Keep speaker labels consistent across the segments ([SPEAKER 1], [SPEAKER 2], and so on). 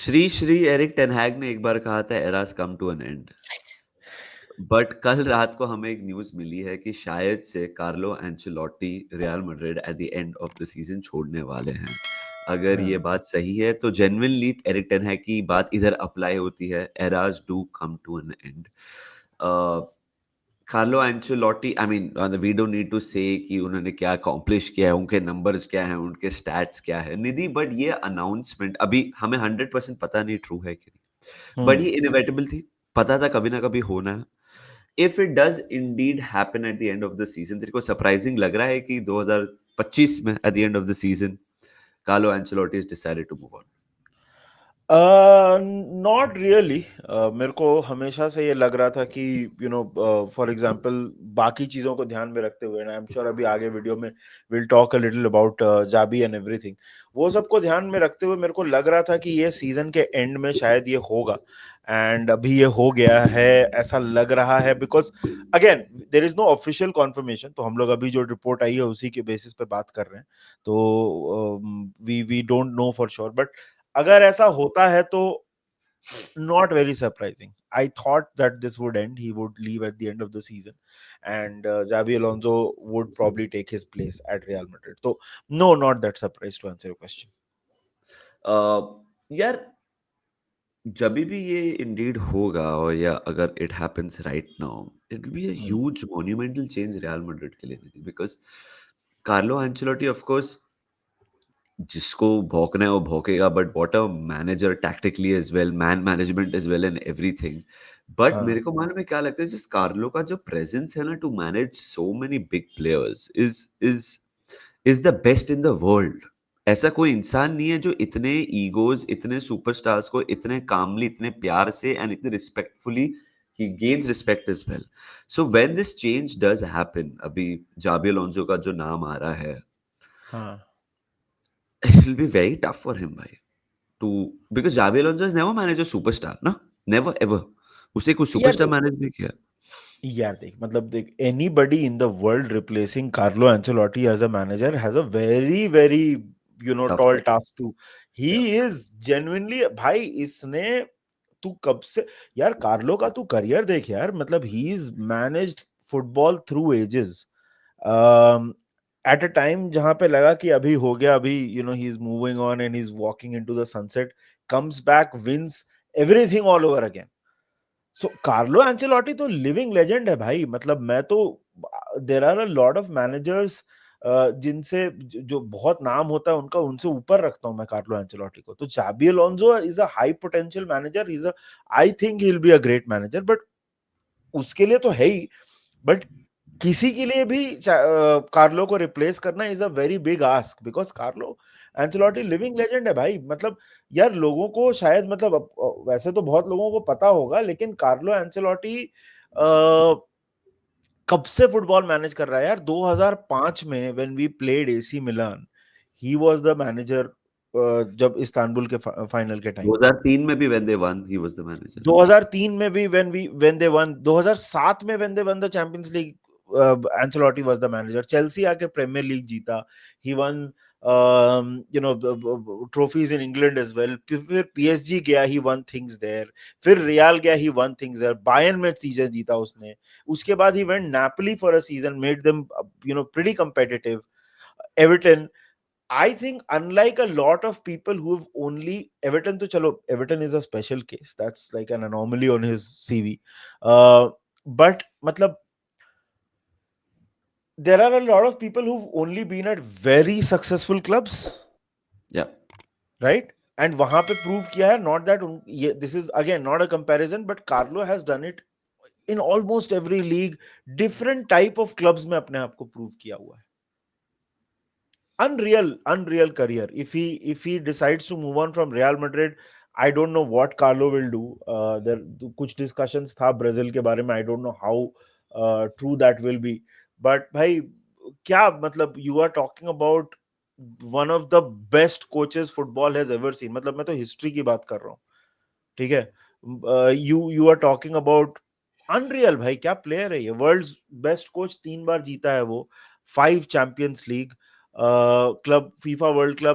[SPEAKER 1] Shri Shri Eric ten Hag ने एक बार कहा था eras come to an end. But कल रात को हमें एक न्यूज मिली है कि शायद से Carlo Ancelotti real Madrid eight the end of the season छोड़ने वाले हैं। अगर ये
[SPEAKER 2] हाँ
[SPEAKER 1] बात सही है तो जेन्युइनली एरिक टेन हैग की बात इधर अप्लाई होती है, eras do come to an end. Carlo Ancelotti, I mean we don't need to say कि उन्होंने क्या अकॉम्प्लिश किया है, उनके नंबर्स क्या हैं, उनके स्टैट्स क्या है निधि, बट ये अनाउंसमेंट अभी हमें 100% पता नहीं ट्रू है कि नहीं, बट
[SPEAKER 2] हम्म
[SPEAKER 1] ये इनएविटेबल थी। पता था कभी ना कभी होना है। If it does indeed happen at the end of the season, तेरे को सरप्राइजिंग लग रहा है कि 2025 में at the end of the season Carlo Ancelotti is decided to move on?
[SPEAKER 2] Not really. मेरे को हमेशा से ये लग रहा था कि फॉर एग्जांपल बाकी चीज़ों को ध्यान में रखते हुए, आई एम श्योर अभी आगे वीडियो में will talk a little about Xabi and everything, वो सबको ध्यान में रखते हुए मेरे को लग रहा था कि ये सीजन के एंड में शायद ये होगा। एंड अभी ये हो गया है ऐसा लग रहा है, because again there is no official confirmation, तो हम लोग अभी जो रिपोर्ट आई है उसी के बेसिस पे बात कर रहे हैं। तो we don't know for sure, but अगर ऐसा होता है तो not very surprising. I thought that this would end. He would leave at the end of the season, and Xabi Alonso would probably take his place at Real Madrid. So, no, not that surprised to answer your question.
[SPEAKER 1] यार, जब भी ये Indeed होगा और या अगर it happens right now, it will be a
[SPEAKER 2] Hmm.
[SPEAKER 1] Huge monumental change Real Madrid के लिए, because Carlo Ancelotti of course जिसको भौंकना है वो भौंकेगा, but what a manager tactically as well, man management as well and everything. But
[SPEAKER 2] हाँ
[SPEAKER 1] मेरे को मालूम है क्या लगता है, जिस कार्लो का जो प्रेजेंस है ना to manage so many big players is is the best in the world. ऐसा कोई इंसान नहीं है जो इतने ईगोज, इतने सुपरस्टार्स को इतने कामली, इतने प्यार से एंड इतने respectfully he gains respect as well. So when this change does happen, अभी जाबी अलोंसो का जो नाम आ रहा है,
[SPEAKER 2] हाँ
[SPEAKER 1] it will be very tough for him भाई, to, because Javi Alonso has never managed a superstar ना, never ever, उसे कोई
[SPEAKER 2] यार
[SPEAKER 1] सुपरस्टार
[SPEAKER 2] देख
[SPEAKER 1] मैनेज नहीं किया।
[SPEAKER 2] यार देख मतलब देख, anybody in the world replacing Carlo Ancelotti as a manager has a very very
[SPEAKER 1] tough
[SPEAKER 2] tall
[SPEAKER 1] job.
[SPEAKER 2] task to. He is genuinely भाई, इसने तू कब से, यार कार्लो का तू करियर देख यार, मतलब he is managed football through ages, at a time जहां पे लगा कि अभी हो गया, अभी he is moving on and he is walking into the sunset, comes back, wins everything all over again. So Carlo Ancelotti तो लिविंग लेजेंड है भाई, मतलब मैं तो, there are a lot of managers जिनसे जो बहुत नाम होता है उनका, उनसे ऊपर रखता हूं मैं कार्लो एंचेलोटी को। तो चाबी Alonso is a high potential manager, is a, I think he will be a great manager, but उसके लिए तो है ही, बट किसी के लिए भी कार्लो को रिप्लेस करना is a very big ask, because Carlo Ancelotti living legend है भाई। मतलब यार लोगों को शायद, मतलब वैसे तो बहुत लोगों को पता होगा, लेकिन कार्लो एंचेलोटी कब से फुटबॉल मैनेज कर रहा है यार। 2005 में when we played AC Milan, he was the manager, जब इस्तांबुल के फाइनल के टाइम पे।
[SPEAKER 1] 2003 में भी when they won he was the manager।
[SPEAKER 2] 2003 में भी व्हेन दे वन, 2007 में when they won the Champions League, Ancelotti was the manager. Chelsea आके प्रीमियर लीग जीता, he won trophies in England as well, फिर PSG गया, he won things there, फिर Real गया, he won things there, Bayern में चीजें जीता उसने। उसके बाद he went Napoli for a season, made them pretty competitive, Everton. I think unlike a lot of people who've only Everton, to chalo, Everton is a special case. That's like an anomaly on his CV. But matlab, there are a lot of people who've only been at very successful clubs,
[SPEAKER 1] या
[SPEAKER 2] right? And वहां पे prove किया है, not that this is again not a comparison, but Carlo has done it in almost every league, different type of clubs में अपने आप को prove किया हुआ है। Unreal career. If he decides to move on from Real Madrid, I don't know what Carlo will do. There कुछ discussions था Brazil के बारे में, I don't know how true that will be, but भाई क्या मतलब, you are talking about one of the best coaches football has ever seen, मतलब मैं तो हिस्ट्री की बात कर रहा हूँ, ठीक है। You are talking about unreal, भाई क्या प्लेयर है ये, वर्ल्ड्स बेस्ट कोच, 3 बार जीता है वो, 5 champions league, club FIFA world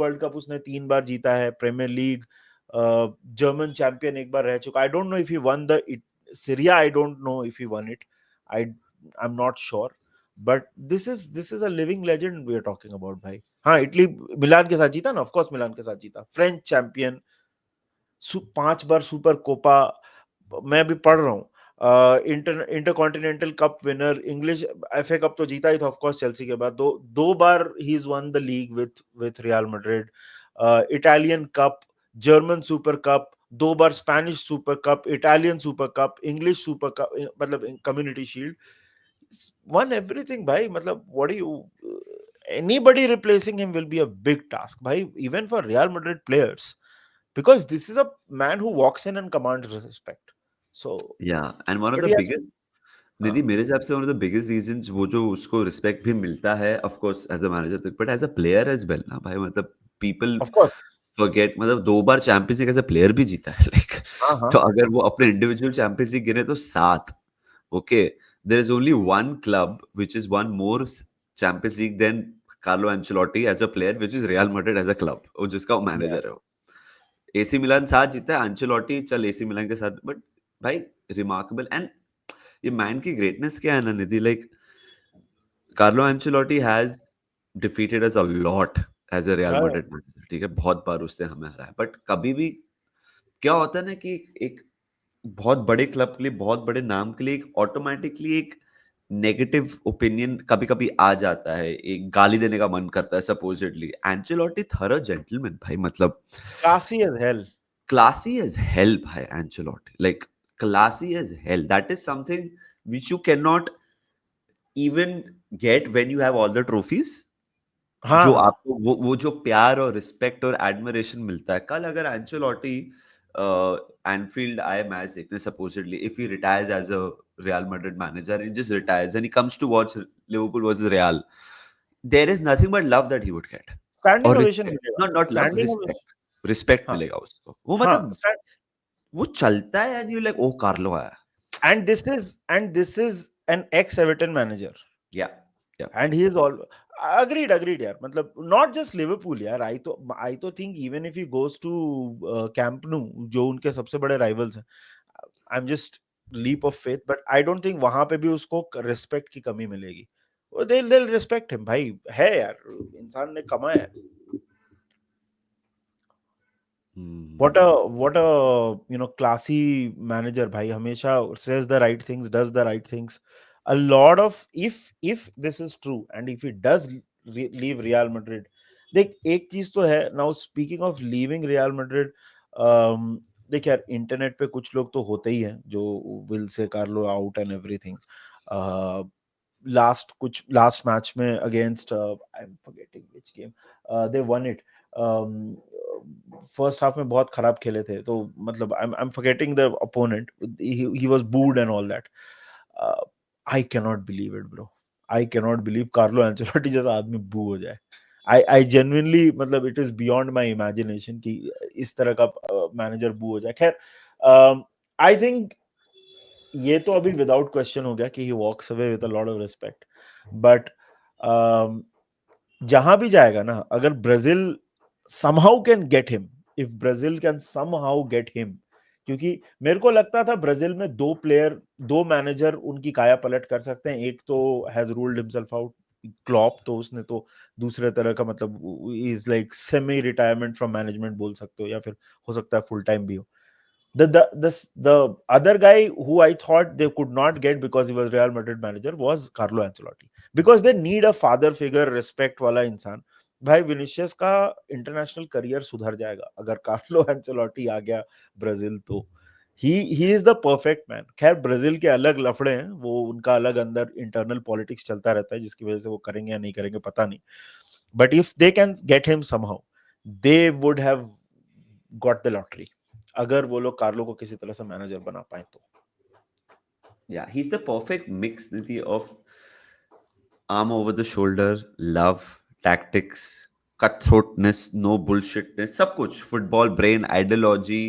[SPEAKER 2] world cup उसने 3 बार जीता है, प्रीमियर लीग, जर्मन चैंपियन एक बार रह चुका। I don't know if he won the Serie A, I don't know if he won it, I am not sure, but this is a living legend we are talking about भाई। हाँ, Italy मिलान के साथ जीता ना, ऑफ कोर्स मिलान के साथ जीता, French champion, 5 बार super Copa, मैं भी पढ़ रहा हूँ, intercontinental cup winner, English FA cup तो जीता ही था ऑफ कोर्स चेल्सी के बाद, दो दो बार he is won the league with Real Madrid, Italian cup, German super cup, 2 बार Spanish super cup, Italian super cup, English super cup, मतलब कम्युनिटी शील्ड, वन एवरीथिंग भाई। मतलब what you, anybody replacing him will be a big task bhai, even for Real Madrid players, because this is a man who walks in and commands respect, so
[SPEAKER 1] Yeah, and one of
[SPEAKER 2] but
[SPEAKER 1] the
[SPEAKER 2] he has to,
[SPEAKER 1] biggest, Nidhi,
[SPEAKER 2] हाँ,
[SPEAKER 1] मेरे हिसाब से one of the biggest reasons वो जो उसको respect भी मिलता है of course as a manager, but as a player as well ना भाई, मतलब पीपल
[SPEAKER 2] of course,
[SPEAKER 1] फॉरगेट, मतलब 2 बार Champions League as a player भी जीता है लाइक
[SPEAKER 2] हाँ हाँ,
[SPEAKER 1] तो अगर वो अपने इंडिविजुअल चैंपियंस लीग गिने तो 7, okay, there is only one club which is one more Champions League than Carlo Ancelotti as a player, which is Real Madrid as a club, और जिसका वो
[SPEAKER 2] yeah,
[SPEAKER 1] मैनेजर है। एसी मिलान 7 जीता है, Ancelotti चल AC Milan के साथ, but भाई रिमार्केबल। एंड ये मैन की ग्रेटनेस क्या है ना Nidhi, like Carlo Ancelotti has defeated us a lot as a real
[SPEAKER 2] हाँ,
[SPEAKER 1] मैड्रिड मैनेजर, ठीक है, बहुत बार उससे हमें हराया है, बट कभी भी क्या होता है ना कि एक बहुत बड़े क्लब के लिए, बहुत बड़े नाम के लिए एक ऑटोमेटिकली एक नेगेटिव ओपिनियन कभी कभी आ जाता है, एक गाली देने का मन करता है। सपोजिटली एंचेलोटी थरो जेंटलमैन भाई, मतलब
[SPEAKER 2] classy as hell,
[SPEAKER 1] classy as hell bhai, Ancelotti, like classy as hell, that is something which you cannot even get when you have all the trophies। जो
[SPEAKER 2] हाँ,
[SPEAKER 1] आपको वो जो प्यार और रिस्पेक्ट और एडमिरेशन मिलता है, कल अगर एंचेलोटी एनफील्ड आए मैच देखने, supposedly if he retires as a Real Madrid manager, he just retires and he comes to watch Liverpool versus Real, there is nothing but love that he would get,
[SPEAKER 2] standing
[SPEAKER 1] और
[SPEAKER 2] ovation
[SPEAKER 1] respect,
[SPEAKER 2] मिलेगा,
[SPEAKER 1] not love,
[SPEAKER 2] standing ovation,
[SPEAKER 1] respect, respect
[SPEAKER 2] हाँ
[SPEAKER 1] मिलेगा उसको, वो
[SPEAKER 2] हाँ,
[SPEAKER 1] मतलब वो चलता है and you like oh Carlo आया।
[SPEAKER 2] and this is an ex Everton manager,
[SPEAKER 1] या या
[SPEAKER 2] and he is all agreed यार, मतलब not just Liverpool यार, I तो think even if he goes to Camp Nou, जो उनके सबसे बड़े rivals हैं, I'm just leap of faith, but I don't think वहां पे भी उसको रिस्पेक्ट की कमी मिलेगी, वो they'll respect him भाई, है यार, इंसान ने कमाया है। what a classy manager भाई, हमेशा says the right things, does the right things, a lot of, if this is true and if he does leave Real Madrid, देख एक चीज तो है, now speaking of leaving Real Madrid, देख यार internet पे कुछ लोग तो होते ही हैं जो will say Carlo out and everything, last match में against, I am forgetting which game, they won it, first half में बहुत खराब खेले थे, तो मतलब I am forgetting the opponent, he was booed and all that, I can not believe it bro, I can not believe Carlo Ancelotti जैसा आदमी boo हो जाए, आई जेन्युइनली, मतलब it is beyond my imagination कि इस तरह का manager बू हो जाए। खैर, आई थिंक ये तो अभी विदाउट क्वेश्चन हो गया कि he walks away with a lot of respect, but जहां भी जाएगा ना, अगर Brazil somehow can get him, if Brazil can somehow get him, क्योंकि मेरे को लगता था ब्राजील में दो मैनेजर उनकी काया पलट कर सकते हैं, एक तो has ruled himself out, Klopp, तो उसने तो दूसरे तरह का, मतलब is like semi retirement from management बोल सकते हो, या फिर हो सकता है फुल टाइम भी हो। The other guy who I thought they could not get because he was Real Madrid manager was Carlo Ancelotti, because they need a father figure, respect वाला इंसान। भाई विनिशियस का इंटरनेशनल करियर सुधर जाएगा अगर Carlo Ancelotti आ गया Brazil, तो he is the perfect man. खैर ब्राजील के अलग लफड़े हैं, वो उनका अलग अंदर इंटरनल पॉलिटिक्स चलता रहता है, जिसकी वजह से वो करेंगे या नहीं करेंगे पता नहीं, but if they can get him somehow, they would have got the lottery, अगर वो लोग कार्लो को किसी तरह से मैनेजर बना पाए तो।
[SPEAKER 1] Yeah, he's the perfect mix, Nidhi, of arm over the shoulder, love, tactics, cutthroatness, no bullshitness, सब कुछ, football brain, ideology,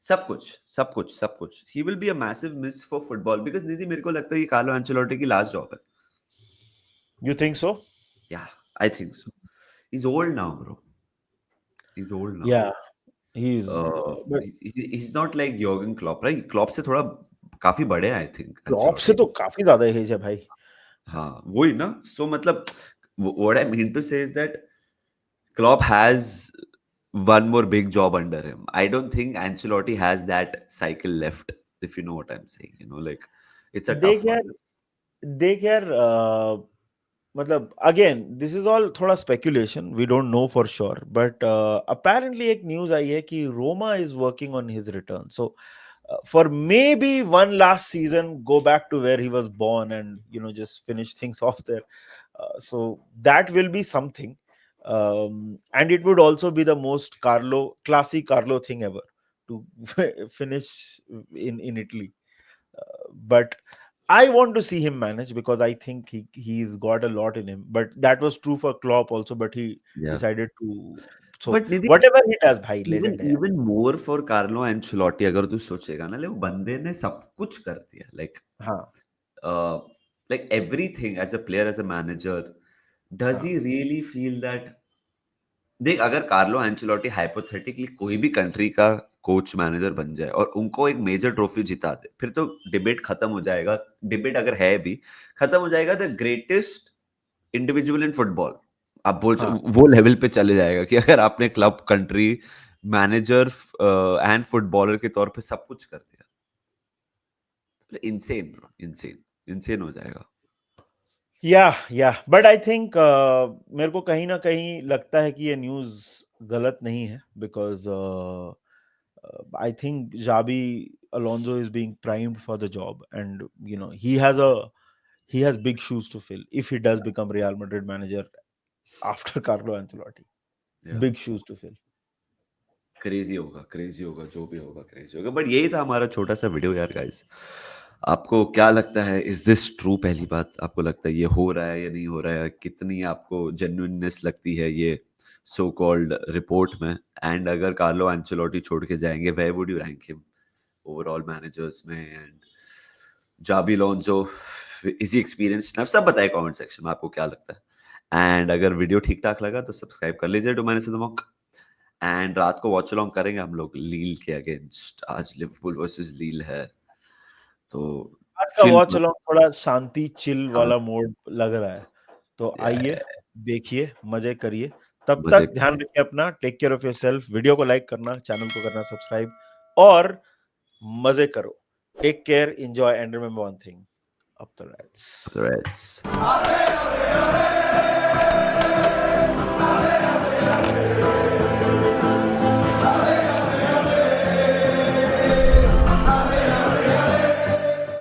[SPEAKER 1] सब कुछ, सब कुछ, सब कुछ। He will be a massive miss for football because निधि मेरे को लगता है ये कार्लो एंचेलोटी की लास्ट जॉब है।
[SPEAKER 2] You think so?
[SPEAKER 1] Yeah, I think so. He's old now, bro. He's old now.
[SPEAKER 2] Yeah, he's but
[SPEAKER 1] He's not like Jurgen Klopp, right? Klopp से थोड़ा काफी बड़े हैं, I think,
[SPEAKER 2] क्लॉप से
[SPEAKER 1] Ancelotti.
[SPEAKER 2] तो काफी ज्यादा एज है भाई.
[SPEAKER 1] हाँ, वही ना. So मतलब what I mean to say is that Klopp has one more big job under him. I don't think Ancelotti has that cycle left, if you know what I'm saying. You know, like it's a
[SPEAKER 2] देख
[SPEAKER 1] tough one.
[SPEAKER 2] यार, देख यार, मतलब again this is all थोड़ा speculation, we don't know for sure, but apparently एक news आई है कि Roma is working on his return, so for maybe one last season go back to where he was born and just finish things off there. So that will be something, and it would also be the most classy Carlo thing ever to finish in Italy. But I want to see him manage because I think he's got a lot in him. But that was true for Klopp also. But he
[SPEAKER 1] Yeah.
[SPEAKER 2] decided to. So
[SPEAKER 1] But Nidhi,
[SPEAKER 2] whatever he does, भाई
[SPEAKER 1] even
[SPEAKER 2] legend है यार.
[SPEAKER 1] even more for Carlo Ancelotti, अगर तू सोचेगा ना, ले वो बंदे ने सब कुछ कर दिया.
[SPEAKER 2] हाँ,
[SPEAKER 1] Uh, like everything as a player, as a manager. Does
[SPEAKER 2] हाँ,
[SPEAKER 1] he really feel that? देख, अगर कार्लो एंचेलोटी हाइपोथेटिकली कोई भी कंट्री का कोच मैनेजर बन जाए और उनको एक मेजर ट्रॉफी जिता दे, फिर तो डिबेट खत्म हो जाएगा. डिबेट अगर है भी, खत्म हो जाएगा. The greatest individual in football, आप बोल
[SPEAKER 2] हाँ.
[SPEAKER 1] वो लेवल पे चले जाएगा कि अगर आपने club, country, manager and footballer के तौर पे सब कुछ कर दिया. इनसेन ब्रो, इनसेन, इनसेन हो जाएगा.
[SPEAKER 2] या बट आई थिंक मेरे को कहीं ना कहीं लगता है कि ये न्यूज़ गलत नहीं है, because I think Xabi Alonso is being primed for the job, and he has big shoes to fill if he does become Real Madrid manager after Carlo Ancelotti. Big shoes to fill.
[SPEAKER 1] Crazy होगा, crazy होगा, जो भी होगा crazy होगा. But यही था हमारा छोटा सा वीडियो यार गाइस. आपको क्या लगता है, इज दिस ट्रू? पहली बात, आपको लगता है ये हो रहा है या नहीं हो रहा है? कितनी आपको जेन्युइननेस लगती है ये सो कॉल्ड रिपोर्ट में? एंड अगर कार्लो एंचेलोटी छोड़ के जाएंगे, where would you rank him overall managers में? And Xabi Alonso, is he experienced? सब बताए कमेंट सेक्शन में आपको क्या लगता है. एंड अगर वीडियो ठीक ठाक लगा तो सब्सक्राइब कर लीजिए to manage the mock. And रात को वॉच अलोंग करेंगे हम लोग लील के अगेंस्ट. आज लिवरपूल वर्सेस लील है, तो
[SPEAKER 2] आज का
[SPEAKER 1] चिल.
[SPEAKER 2] वॉच अलोंग थोड़ा शांति चिल
[SPEAKER 1] हाँ,
[SPEAKER 2] वाला मोड लग रहा है, तो आइए,
[SPEAKER 1] या
[SPEAKER 2] देखिए, मजे करिए. तब
[SPEAKER 1] मजे.
[SPEAKER 2] तक ध्यान रखिए अपना, take care of yourself. Video को लाइक करना, चैनल को करना सब्सक्राइब, और मजे करो. Take care, enjoy, and remember one thing, up the Reds.
[SPEAKER 1] Reds.